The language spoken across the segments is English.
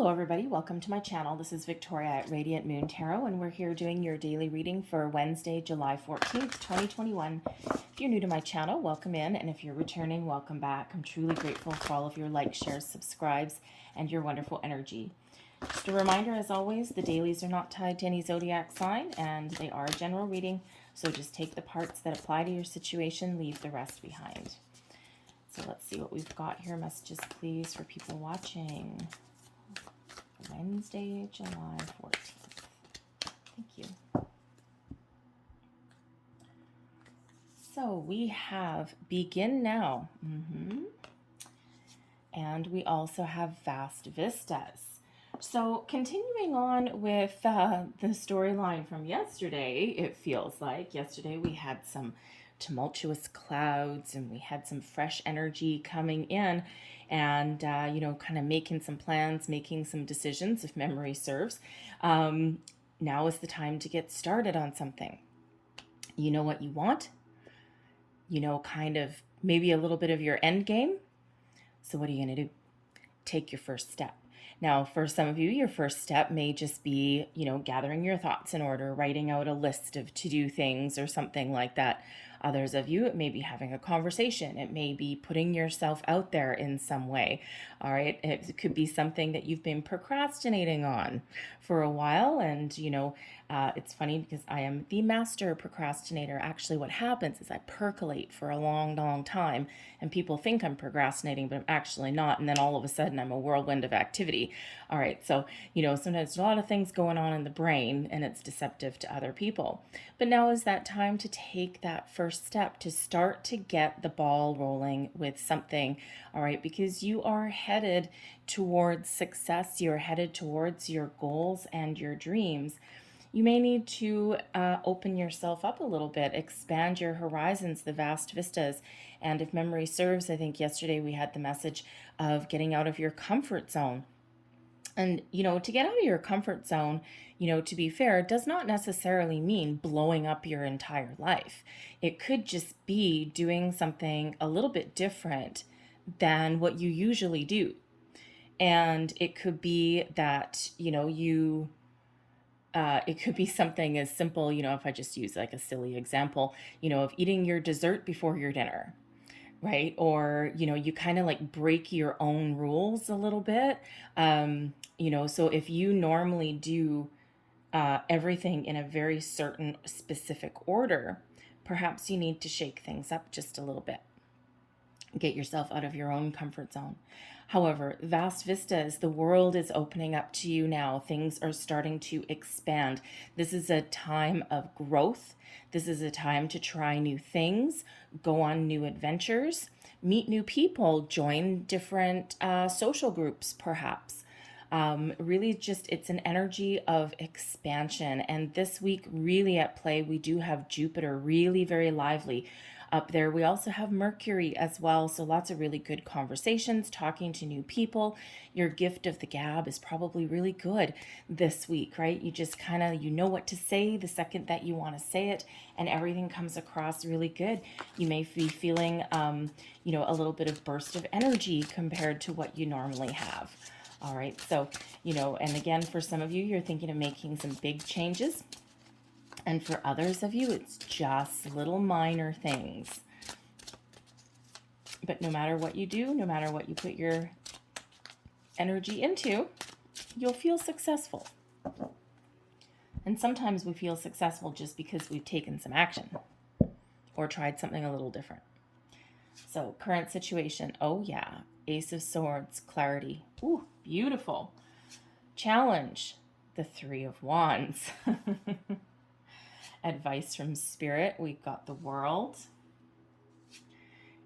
Hello everybody, welcome to my channel. This is Victoria at Radiant Moon Tarot, and we're here doing your daily reading for Wednesday, July 14th, 2021. If you're new to my channel, welcome in, and if you're returning, welcome back. I'm truly grateful for all of your likes, shares, subscribes, and your wonderful energy. Just a reminder, as always, the dailies are not tied to any zodiac sign, and they are a general reading, so just take the parts that apply to your situation, leave the rest behind. So let's see what we've got here. Messages, please, for people watching. Wednesday, July 14th. Thank you. So we have begin now. And we also have vast vistas. So continuing on with the storyline from yesterday, it feels like yesterday we had some tumultuous clouds and we had some fresh energy coming in and, kind of making some plans, making some decisions, if memory serves. Now is the time to get started on something. You know what you want, kind of maybe a little bit of your end game. So what are you going to do? Take your first step. Now, for some of you, your first step may just be, gathering your thoughts in order, writing out a list of to-do things or something like that. Others of you, it may be having a conversation. It may be putting yourself out there in some way. All right. It could be something that you've been procrastinating on for a while. And, it's funny because I am the master procrastinator. Actually, what happens is I percolate for a long, long time and people think I'm procrastinating, but I'm actually not. And then all of a sudden I'm a whirlwind of activity. All right. So, sometimes there's a lot of things going on in the brain and it's deceptive to other people. But now is that time to take that first step to start to get the ball rolling with something. All right. Because you are headed towards success. You're headed towards your goals and your dreams. You may need to open yourself up a little bit, expand your horizons, the vast vistas. And if memory serves, I think yesterday we had the message of getting out of your comfort zone. And, to get out of your comfort zone, to be fair, does not necessarily mean blowing up your entire life. It could just be doing something a little bit different than what you usually do. And it could be that, it could be something as simple, if I just use like a silly example, of eating your dessert before your dinner, right? Or, you kind of like break your own rules a little bit. So if you normally do everything in a very certain specific order, perhaps you need to shake things up just a little bit. Get yourself out of your own comfort zone. However, vast vistas, the world is opening up to you now. Things are starting to expand. This is a time of growth. This is a time to try new things, go on new adventures, meet new people, join different social groups, perhaps. Really just, it's an energy of expansion. And this week, really at play, we do have Jupiter really very lively up there. We also have Mercury as well. So lots of really good conversations, talking to new people. Your gift of the gab is probably really good this week, right? You just kind of, what to say the second that you want to say it, and everything comes across really good. You may be feeling, a little bit of burst of energy compared to what you normally have. All right. So, and again, for some of you, you're thinking of making some big changes. And for others of you, it's just little minor things. But no matter what you do, no matter what you put your energy into, you'll feel successful. And sometimes we feel successful just because we've taken some action or tried something a little different. So current situation, oh yeah, Ace of Swords, clarity. Ooh, beautiful. Challenge, the Three of Wands. Advice from Spirit, we've got the World.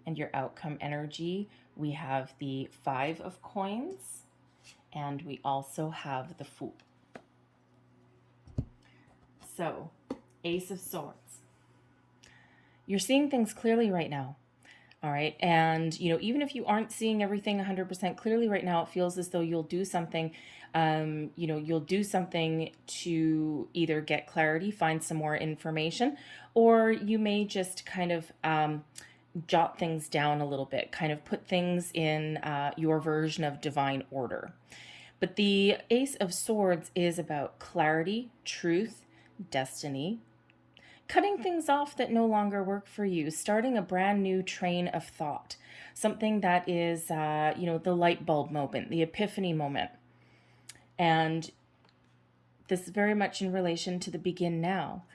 And your outcome energy, we have the Five of Coins. And we also have the Fool. So, Ace of Swords. You're seeing things clearly right now. All right. And, even if you aren't seeing everything 100% clearly right now, it feels as though you'll do something, you'll do something to either get clarity, find some more information, or you may just kind of jot things down a little bit, kind of put things in your version of divine order. But the Ace of Swords is about clarity, truth, destiny, cutting things off that no longer work for you, starting a brand new train of thought, something that is, the light bulb moment, the epiphany moment. And this is very much in relation to the begin now.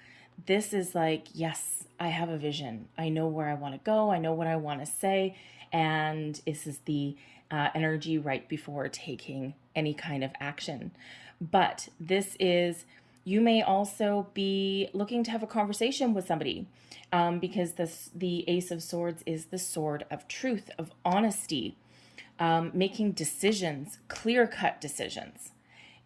This is like, yes, I have a vision. I know where I want to go. I know what I want to say. And this is the energy right before taking any kind of action. But this is, you may also be looking to have a conversation with somebody, because the Ace of Swords is the sword of truth, of honesty, making decisions, clear-cut decisions.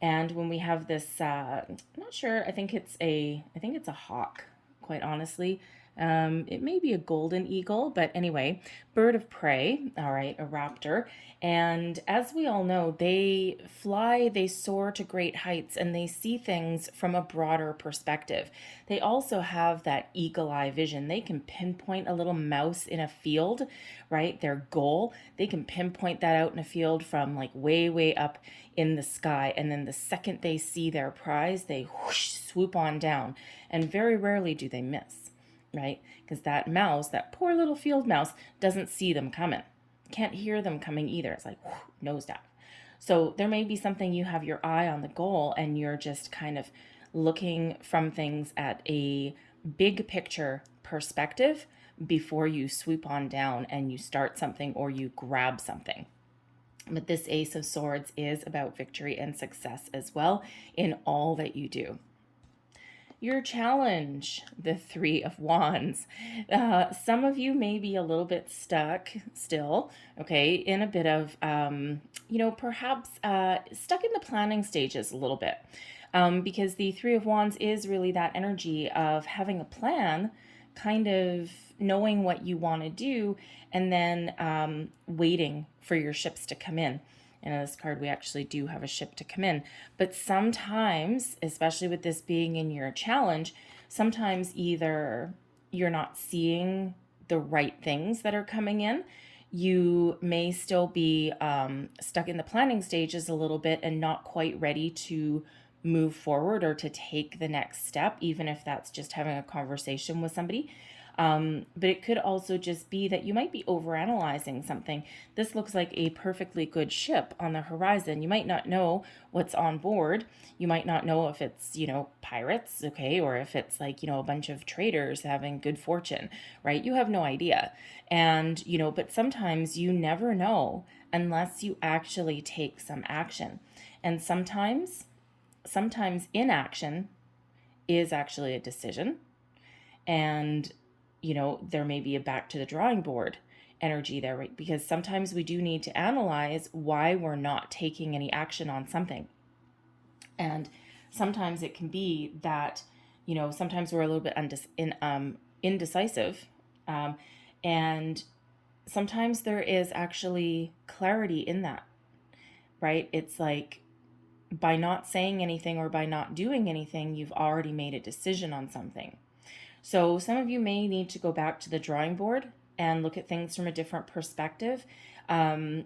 And when we have this, I'm not sure, I think it's a hawk, quite honestly. It may be a golden eagle, but anyway, bird of prey, all right, a raptor. And as we all know, they fly, they soar to great heights, and they see things from a broader perspective. They also have that eagle eye vision. They can pinpoint a little mouse in a field, right? Their goal, they can pinpoint that out in a field from like way, way up in the sky. And then the second they see their prize, they whoosh, swoop on down. And very rarely do they miss, right? Because that mouse, that poor little field mouse, doesn't see them coming. Can't hear them coming either. It's like nose dive. So there may be something, you have your eye on the goal and you're just kind of looking from things at a big picture perspective before you swoop on down and you start something or you grab something. But this Ace of Swords is about victory and success as well in all that you do. Your challenge, the Three of Wands. Some of you may be a little bit stuck still, okay, in a bit of, perhaps stuck in the planning stages a little bit, because the Three of Wands is really that energy of having a plan, kind of knowing what you want to do, and then waiting for your ships to come in. And in this card, we actually do have a ship to come in. But sometimes, especially with this being in your challenge, sometimes either you're not seeing the right things that are coming in. You may still be stuck in the planning stages a little bit and not quite ready to move forward or to take the next step, even if that's just having a conversation with somebody. But it could also just be that you might be overanalyzing something. This looks like a perfectly good ship on the horizon. You might not know what's on board. You might not know if it's, pirates, okay, or if it's like, a bunch of traders having good fortune, right? You have no idea. And, but sometimes you never know unless you actually take some action. And sometimes inaction is actually a decision. And there may be a back to the drawing board energy there, right? Because sometimes we do need to analyze why we're not taking any action on something. And sometimes it can be that, sometimes we're a little bit indecisive. And sometimes there is actually clarity in that, right? It's like by not saying anything or by not doing anything, you've already made a decision on something. So some of you may need to go back to the drawing board and look at things from a different perspective, or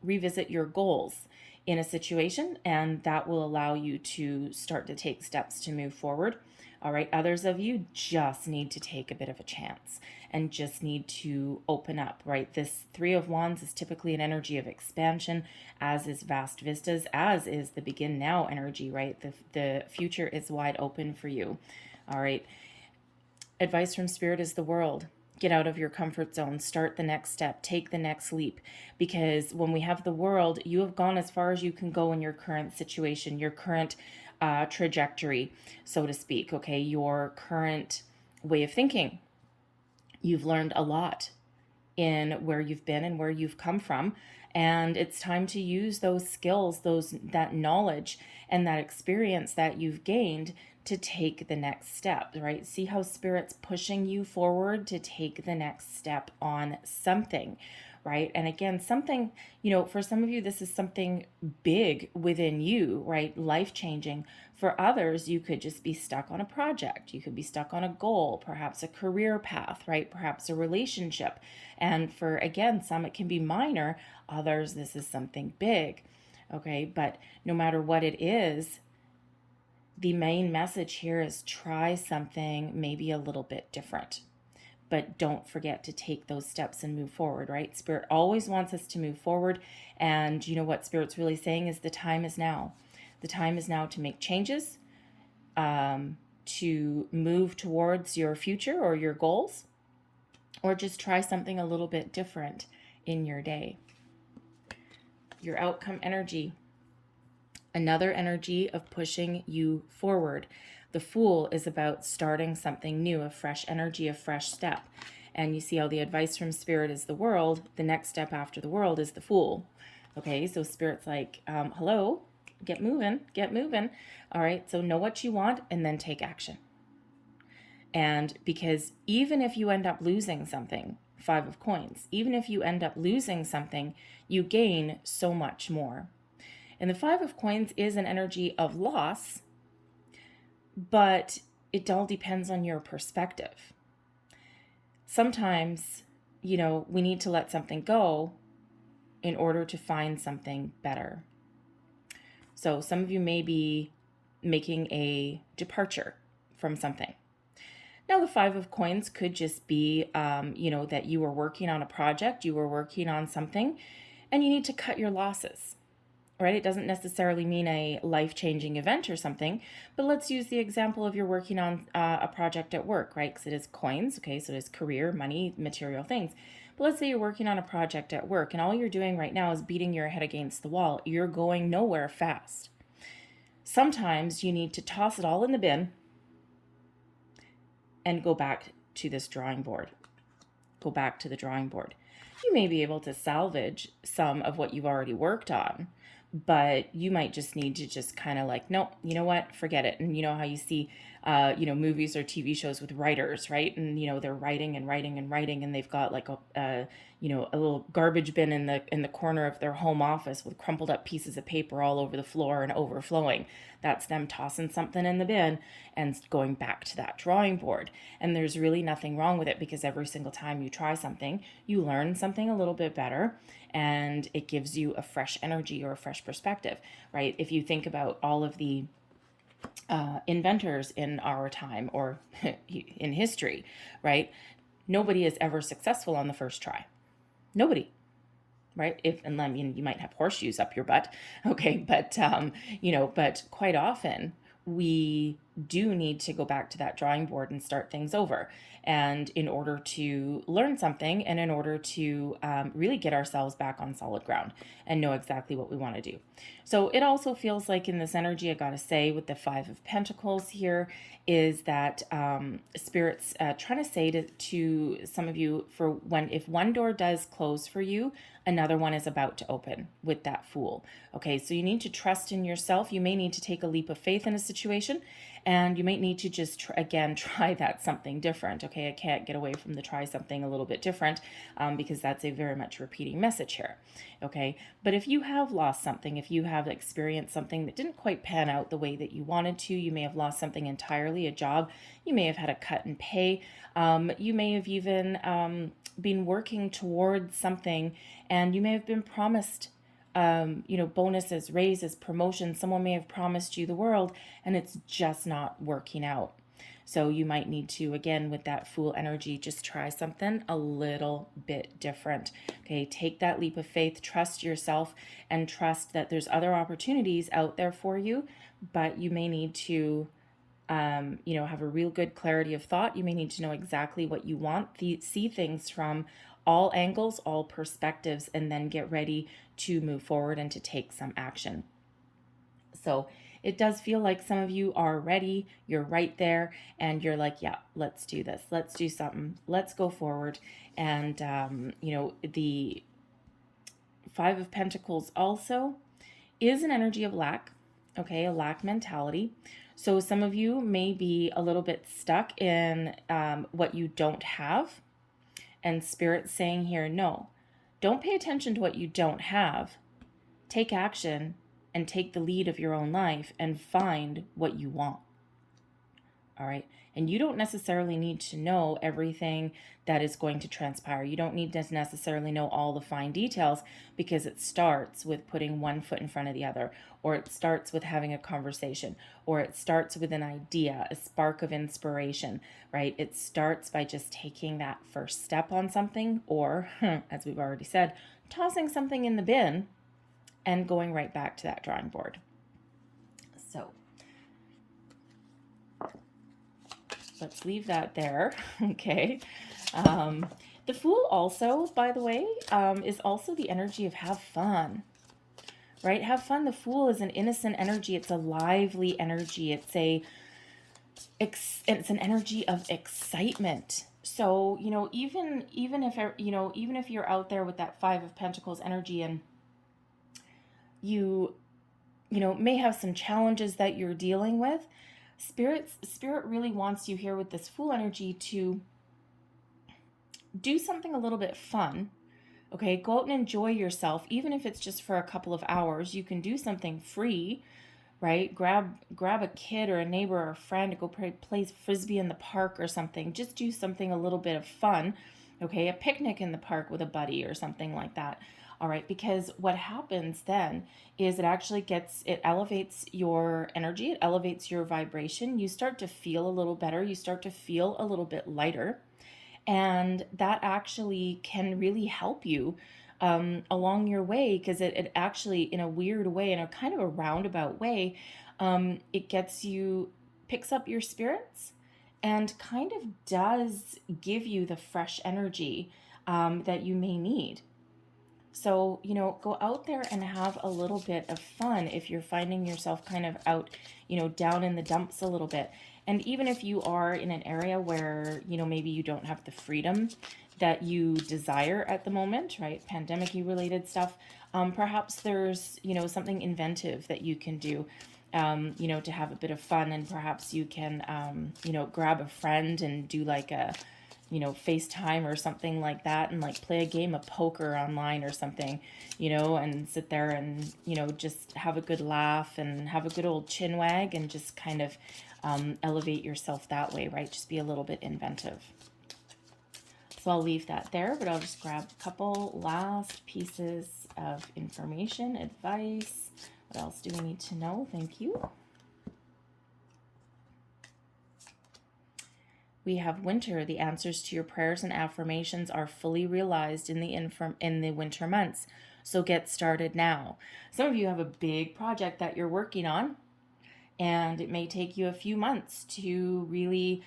revisit your goals in a situation, and that will allow you to start to take steps to move forward. All right, others of you just need to take a bit of a chance and just need to open up, right? This Three of Wands is typically an energy of expansion, as is vast vistas, as is the begin now energy, right? The future is wide open for you. All right. Advice from Spirit is the world. Get out of your comfort zone. Start the next step. Take the next leap. Because when we have the world, you have gone as far as you can go in your current situation, your current trajectory, so to speak. Okay. Your current way of thinking. You've learned a lot in where you've been and where you've come from. And it's time to use those skills, that knowledge and that experience that you've gained to take the next step, right? See how Spirit's pushing you forward to take the next step on something, right? And again, something, for some of you, this is something big within you, right? Life changing. For others, you could just be stuck on a project. You could be stuck on a goal, perhaps a career path, right? Perhaps a relationship. And for, again, some it can be minor. Others, this is something big, okay? But no matter what it is, the main message here is try something maybe a little bit different. But don't forget to take those steps and move forward, right? Spirit always wants us to move forward. And you know what Spirit's really saying is the time is now. The time is now to make changes, to move towards your future or your goals, or just try something a little bit different in your day. Your outcome energy. Another energy of pushing you forward. The Fool is about starting something new, a fresh energy, a fresh step. And you see how the advice from Spirit is the World. The next step after the World is the Fool. Okay, so Spirit's like, hello, get moving, get moving. All right, so know what you want and then take action. And because even if you end up losing something, 5 of Coins, even if you end up losing something, you gain so much more. And the 5 of Coins is an energy of loss, but it all depends on your perspective. Sometimes, we need to let something go in order to find something better. So some of you may be making a departure from something. Now, the 5 of Coins could just be, that you were working on a project, you were working on something, and you need to cut your losses. Right? It doesn't necessarily mean a life-changing event or something, but let's use the example of you're working on a project at work, right? Because it is coins, okay? So it is career, money, material things. But let's say you're working on a project at work and all you're doing right now is beating your head against the wall. You're going nowhere fast. Sometimes you need to toss it all in the bin and go back to this drawing board. Go back to the drawing board. You may be able to salvage some of what you've already worked on, but you might just need to just kind of like, nope, you know what, forget it. And you know how you see, movies or TV shows with writers, right? And, they're writing and writing and writing, and they've got like a little garbage bin in the corner of their home office with crumpled up pieces of paper all over the floor and overflowing. That's them tossing something in the bin and going back to that drawing board. And there's really nothing wrong with it, because every single time you try something, you learn something a little bit better, and it gives you a fresh energy or a fresh perspective, right? If you think about all of the inventors in our time or in history, right? Nobody is ever successful on the first try. Nobody, right? You might have horseshoes up your butt, okay, but but quite often we do need to go back to that drawing board and start things over. And in order to learn something and in order to really get ourselves back on solid ground and know exactly what we want to do. So it also feels like in this energy, I got to say, with the 5 of Pentacles here, is that Spirit's trying to say to some of you, if one door does close for you, another one is about to open with that Fool. Okay, so you need to trust in yourself. You may need to take a leap of faith in a situation, and you might need to just, try that something different. Okay, I can't get away from the try something a little bit different because that's a very much repeating message here. Okay, but if you have lost something, if you have experienced something that didn't quite pan out the way that you wanted to, you may have lost something entirely, a job, you may have had a cut in pay, you may have even been working towards something, and you may have been promised bonuses, raises, promotions. Someone may have promised you the world and it's just not working out. So you might need to, again, with that Fool energy, just try something a little bit different. Okay, take that leap of faith, trust yourself, and trust that there's other opportunities out there for you, but you may need to have a real good clarity of thought. You may need to know exactly what you want, see things from all angles, all perspectives, and then get ready to move forward and to take some action. So it does feel like some of you are ready. You're right there and you're like, yeah, let's do this. Let's do something. Let's go forward. And, the 5 of Pentacles also is an energy of lack. Okay, a lack mentality. So some of you may be a little bit stuck in what you don't have. And Spirit's saying here, no, Don't pay attention to what you don't have. Take action and take the lead of your own life and find what you want. All right. And you don't necessarily need to know everything that is going to transpire. You don't need to necessarily know all the fine details, because it starts with putting one foot in front of the other, or it starts with having a conversation, or it starts with an idea, a spark of inspiration, right? It starts by just taking that first step on something, or, as we've already said, tossing something in the bin and going right back to that drawing board. So let's leave that there. Okay. The Fool also, by the way, is also the energy of have fun, right? Have fun. The Fool is an innocent energy. It's a lively energy. It's an energy of excitement. So, even if you're out there with that Five of Pentacles energy, and you may have some challenges that you're dealing with, Spirit really wants you here with this Fool energy to do something a little bit fun. Okay, go out and enjoy yourself, even if it's just for a couple of hours. You can do something free, right? Grab a kid or a neighbor or a friend to go play frisbee in the park or something. Just do something a little bit of fun. Okay, a picnic in the park with a buddy or something like that. All right, because what happens then is it elevates your energy, it elevates your vibration. You start to feel a little better, you start to feel a little bit lighter, and that actually can really help you along your way, because it actually, in a weird way, in a kind of a roundabout way, it picks up your spirits and kind of does give you the fresh energy that you may need. So, go out there and have a little bit of fun if you're finding yourself kind of out, down in the dumps a little bit. And even if you are in an area where, maybe you don't have the freedom that you desire at the moment, right? Pandemic-y related stuff. Perhaps there's, something inventive that you can do, to have a bit of fun. And perhaps you can, grab a friend and do like a FaceTime or something like that, and like play a game of poker online or something, and sit there and, just have a good laugh and have a good old chin wag and just kind of elevate yourself that way, right? Just be a little bit inventive. So I'll leave that there, but I'll just grab a couple last pieces of information, advice. What else do we need to know? Thank you. We have winter. The answers to your prayers and affirmations are fully realized in the winter months. So get started now. Some of you have a big project that you're working on, and it may take you a few months to really,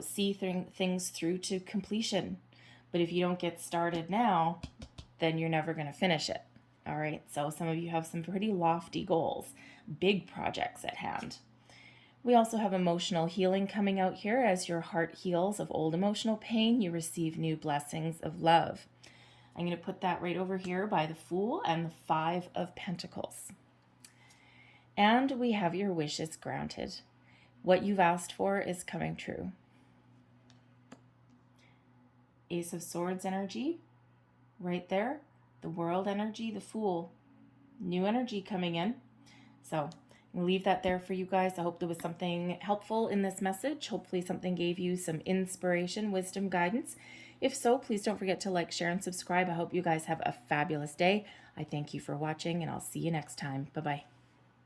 see things through to completion. But if you don't get started now, then you're never going to finish it. All right. So some of you have some pretty lofty goals, big projects at hand. We also have emotional healing coming out here. As your heart heals of old emotional pain, you receive new blessings of love. I'm going to put that right over here by the Fool and the Five of Pentacles. And we have your wishes granted. What you've asked for is coming true. Ace of Swords energy, right there. The World energy, the Fool. New energy coming in. So I'll leave that there for you guys. I hope there was something helpful in this message. Hopefully something gave you some inspiration, wisdom, guidance. If so, please don't forget to like, share, and subscribe. I hope you guys have a fabulous day. I thank you for watching, and I'll see you next time. Bye-bye.